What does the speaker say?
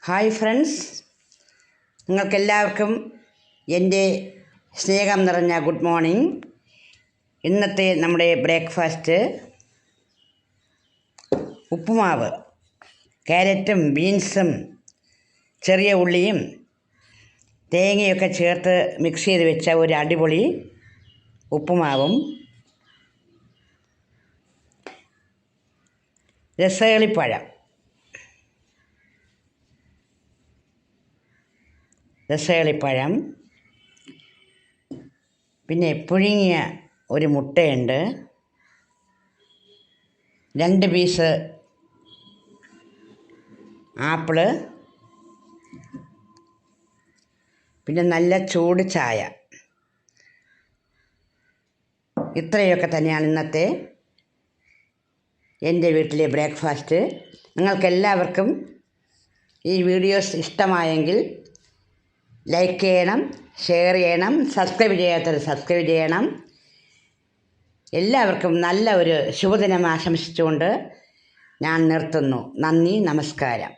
Hi friends, നിങ്ങൾക്കെല്ലാവർക്കും എൻ്റെ സ്നേഹം നിറഞ്ഞ ഗുഡ് മോർണിംഗ്. ഇന്നത്തെ നമ്മുടെ ബ്രേക്ക്ഫാസ്റ്റ് ഉപ്പുമാവ്. ക്യാരറ്റും ബീൻസും ചെറിയ ഉള്ളിയും തേങ്ങയൊക്കെ ചേർത്ത് മിക്സ് ചെയ്ത് വെച്ച ഒരു അടിപൊളി ഉപ്പുമാവും രസകളിപ്പഴം, പിന്നെ പുഴുങ്ങിയ ഒരു മുട്ടയുണ്ട്, 2 പീസ് ആപ്പിള്, പിന്നെ നല്ല ചൂട് ചായ. ഇത്രയൊക്കെ തന്നെയാണ് ഇന്നത്തെ എൻ്റെ വീട്ടിലെ ബ്രേക്ക്ഫാസ്റ്റ്. നിങ്ങൾക്കെല്ലാവർക്കും ഈ വീഡിയോസ് ഇഷ്ടമായെങ്കിൽ ലൈക്ക് ചെയ്യണം, ഷെയർ ചെയ്യണം, സബ്സ്ക്രൈബ് ചെയ്യാത്തവർ സബ്സ്ക്രൈബ് ചെയ്യണം. എല്ലാവർക്കും നല്ല ഒരു ശുഭദിനം ആശംസിച്ചുകൊണ്ട് ഞാൻ നിർത്തുന്നു. നന്ദി, നമസ്കാരം.